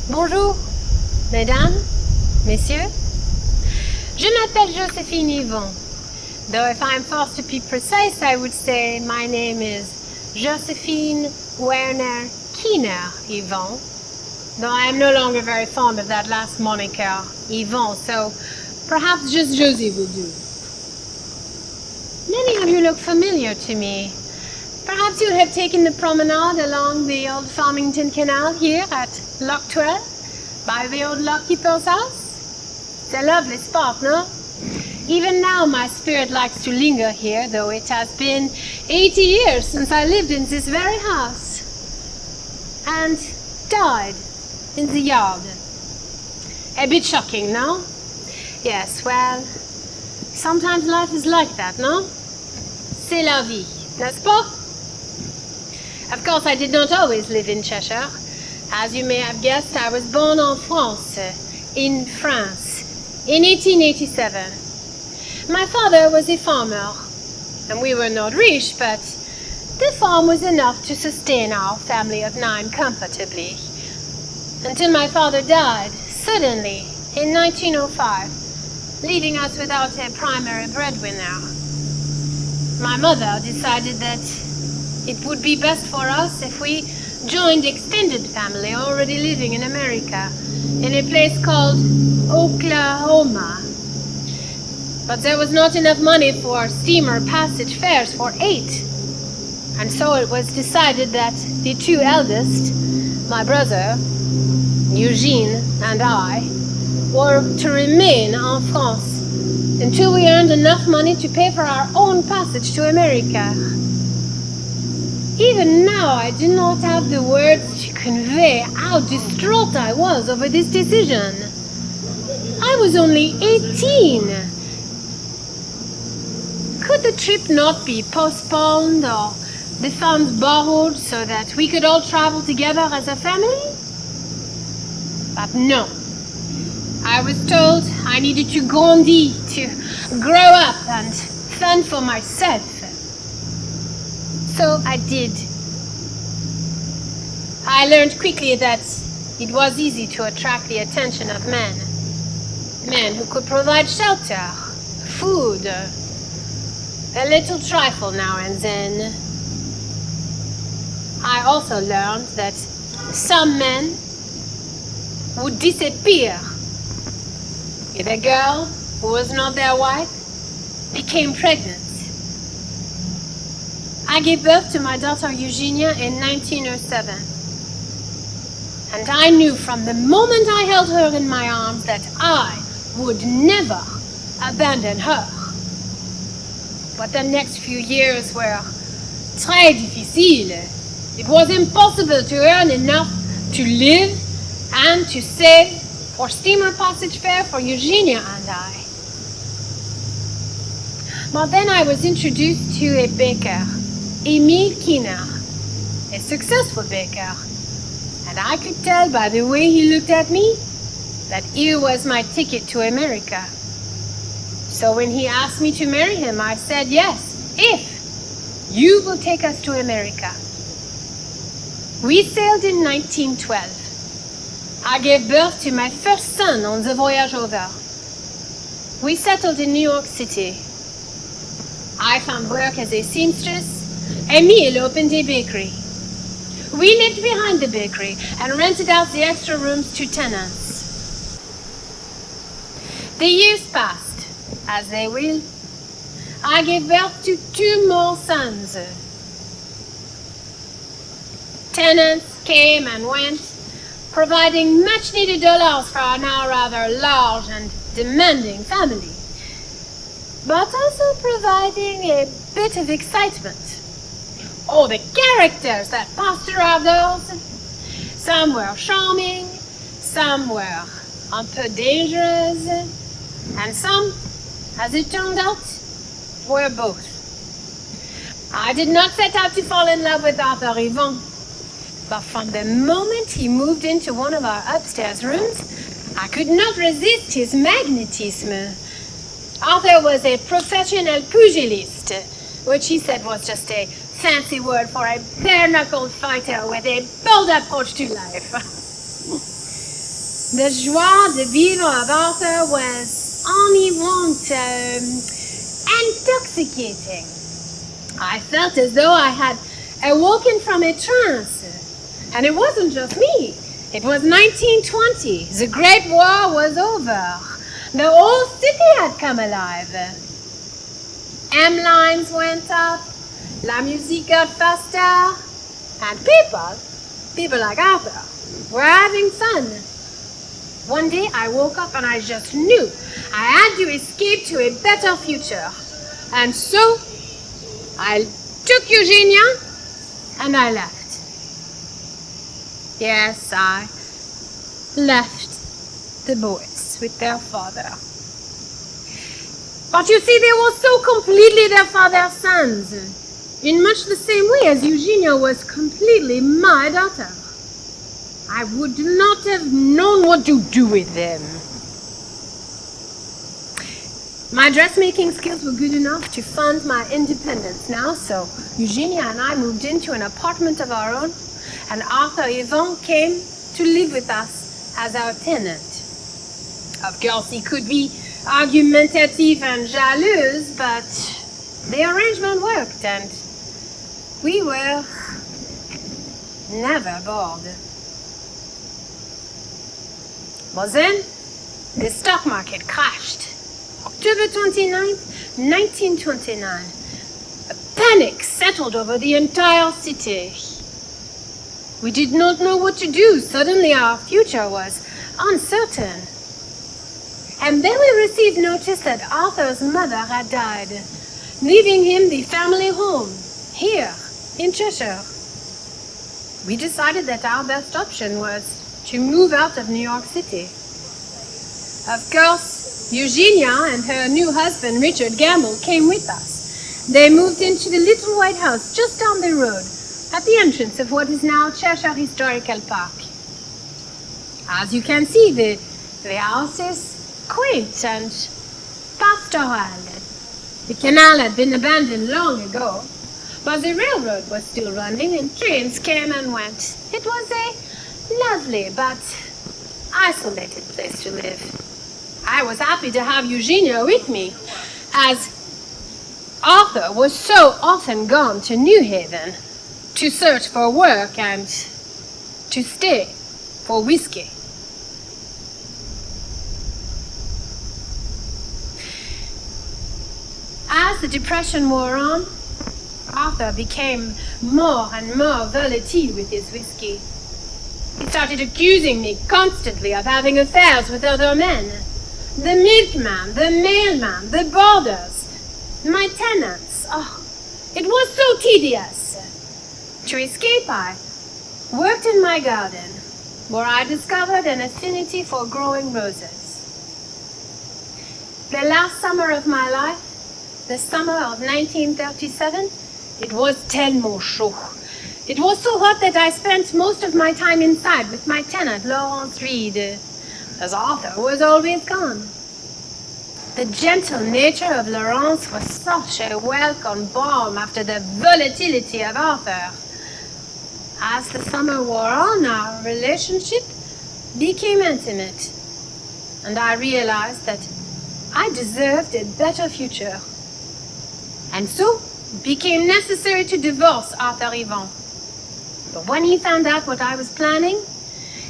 Bonjour, mesdames, messieurs. Je m'appelle Josephine Hivon. Though if I'm forced to be precise, I would say my name is Josephine Werner Kiener Hivon. Though I am no longer very fond of that last moniker, Hivon, so perhaps just Josie will do. Many of you look familiar to me. Perhaps you have taken the promenade along the old Farmington Canal here at Lock 12, by the old lockkeeper's house. It's a lovely spot, no? Even now my spirit likes to linger here, though it has been 80 years since I lived in this very house. And died in the yard. A bit shocking, no? Yes, well, sometimes life is like that, no? C'est la vie, n'est-ce pas? Of course, I did not always live in Cheshire. As you may have guessed, I was born in France, in 1887. My father was a farmer, and we were not rich, but the farm was enough to sustain our family of 9 comfortably. Until my father died, suddenly, in 1905, leaving us without a primary breadwinner. My mother decided that it would be best for us if we joined the extended family already living in America, in a place called Oklahoma. But there was not enough money for steamer passage fares for 8. And so it was decided that the 2 eldest, my brother, Eugene, and I, were to remain in France until we earned enough money to pay for our own passage to America. Even now, I do not have the words to convey how distraught I was over this decision. I was only 18. Could the trip not be postponed or the funds borrowed so that we could all travel together as a family? But no. I was told I needed to grandir, to grow up and fend for myself. So I did. I learned quickly that it was easy to attract the attention of men. Men who could provide shelter, food, a little trifle now and then. I also learned that some men would disappear if a girl who was not their wife became pregnant. I gave birth to my daughter Eugenia in 1907. And I knew from the moment I held her in my arms that I would never abandon her. But the next few years were très difficiles. It was impossible to earn enough to live and to save for steamer passage fare for Eugenia and I. But then I was introduced to a baker, Werner Kiener, a successful baker, and I could tell by the way he looked at me that here was my ticket to America. So when he asked me to marry him, I said yes, if you will take us to America. We sailed in 1912. I gave birth to my first son on the voyage over. We settled in New York City. I found work as a seamstress. Emile opened a bakery. We lived behind the bakery and rented out the extra rooms to tenants. The years passed, as they will. I gave birth to 2 more sons. Tenants came and went, providing much-needed dollars for our now rather large and demanding family, but also providing a bit of excitement. Oh, the characters that passed through our doors. Some were charming, some were un peu dangerous, and some, as it turned out, were both. I did not set out to fall in love with Arthur Hivon, but from the moment he moved into one of our upstairs rooms, I could not resist his magnetism. Arthur was a professional pugilist, which he said was just a fancy word for a bare-knuckled fighter with a bold approach to life. The joie de vivre of Arthur was enivrante, intoxicating. I felt as though I had awoken from a trance. And it wasn't just me. It was 1920. The Great War was over. The whole city had come alive. M lines went up. La musique got faster. And people like Arthur, were having fun. One day I woke up and I just knew I had to escape to a better future. And so I took Eugenia and I left. Yes, I left the boys with their father. But you see, they were so completely their father's sons, in much the same way as Eugenia was completely my daughter. I would not have known what to do with them. My dressmaking skills were good enough to fund my independence now, so Eugenia and I moved into an apartment of our own, and Arthur Hivon came to live with us as our tenant. Of course, he could be argumentative and jaloux, but the arrangement worked, and we were never bored. But then, the stock market crashed. October 29th, 1929. A panic settled over the entire city. We did not know what to do. Suddenly our future was uncertain. And then we received notice that Arthur's mother had died, leaving him the family home, here in Cheshire. We decided that our best option was to move out of New York City. Of course, Eugenia and her new husband, Richard Gamble, came with us. They moved into the little white house just down the road, at the entrance of what is now Cheshire Historical Park. As you can see, the house is quaint and pastoral. The canal had been abandoned long ago, but the railroad was still running and trains came and went. It was a lovely but isolated place to live. I was happy to have Eugenia with me, as Arthur was so often gone to New Haven to search for work and to stay for whiskey. As the Depression wore on, Arthur became more and more volatile with his whiskey. He started accusing me constantly of having affairs with other men. The milkman, the mailman, the boarders, my tenants. Oh, it was so tedious. To escape, I worked in my garden, where I discovered an affinity for growing roses. The last summer of my life, the summer of 1937, it was tellement chaud. It was so hot that I spent most of my time inside with my tenant, Laurence Reed, as Arthur was always gone. The gentle nature of Laurence was such a welcome balm after the volatility of Arthur. As the summer wore on, our relationship became intimate, and I realized that I deserved a better future. And so, it became necessary to divorce Arthur Hivon. But when he found out what I was planning,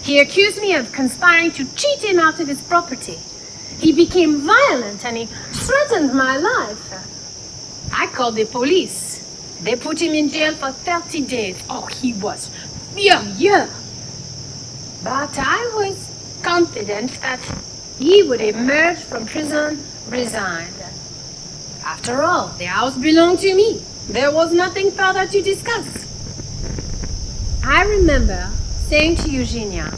he accused me of conspiring to cheat him out of his property. He became violent and he threatened my life. I called the police. They put him in jail for 30 days. Oh, he was furious. But I was confident that he would emerge from prison resigned. After all, the house belonged to me. There was nothing further to discuss. I remember saying to Eugenia,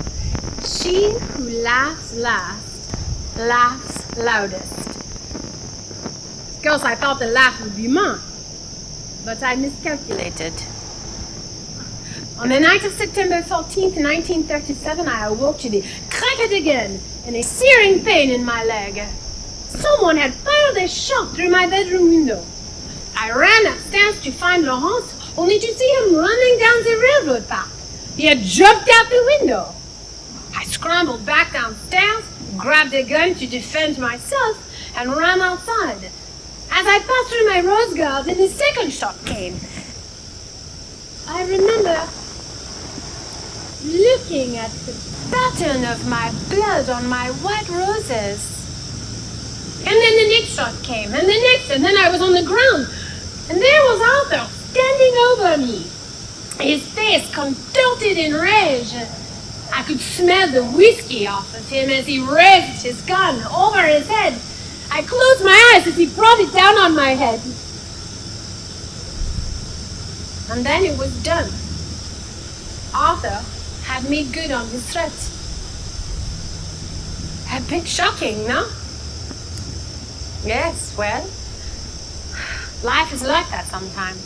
"She who laughs last, laughs loudest." Of course, I thought the laugh would be mine, but I miscalculated. On the night of September 14th, 1937, I awoke to the crack again and a searing pain in my leg. Someone had fired a shot through my bedroom window. I ran upstairs to find Laurence, only to see him running down the railroad path. He had jumped out the window. I scrambled back downstairs, grabbed a gun to defend myself, and ran outside. As I passed through my rose garden, the second shot came. I remember looking at the pattern of my blood on my white roses. And then the next shot came, and the next, and then I was on the ground. And there was Arthur standing over me, his face contorted in rage. I could smell the whiskey off of him as he raised his gun over his head. I closed my eyes as he brought it down on my head. And then it was done. Arthur had made good on his threat. A bit shocking, no? Yes, well, life is like that sometimes.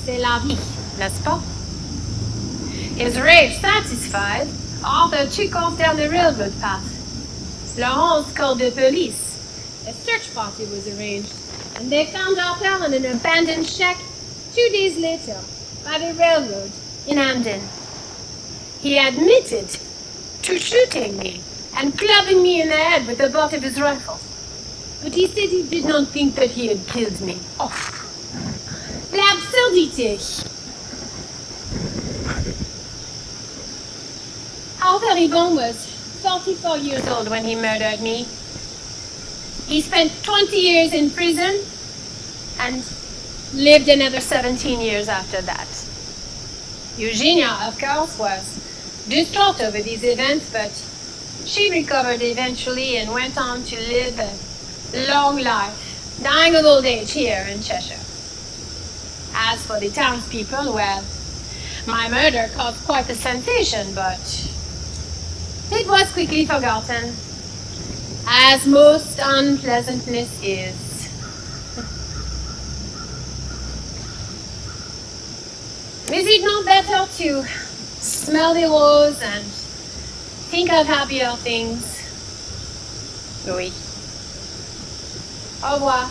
C'est la vie, n'est-ce pas? His rage satisfied, Arthur took off down the railroad path. Laurence called the police. A search party was arranged, and they found Arthur in an abandoned shack 2 days later by the railroad in Hamden. He admitted to shooting me and clubbing me in the head with the butt of his rifle. But he said he did not think that he had killed me. Oh, l'absurdité! Werner Hivon was 44 years old when he murdered me. He spent 20 years in prison and lived another 17 years after that. Eugenia, of course, was distraught over these events, but she recovered eventually and went on to live a long life, dying of old age here in Cheshire. As for the townspeople, well, my murder caused quite a sensation, but it was quickly forgotten, as most unpleasantness is. Is it not better to smell the rose and think of happier things? Oui. Au revoir.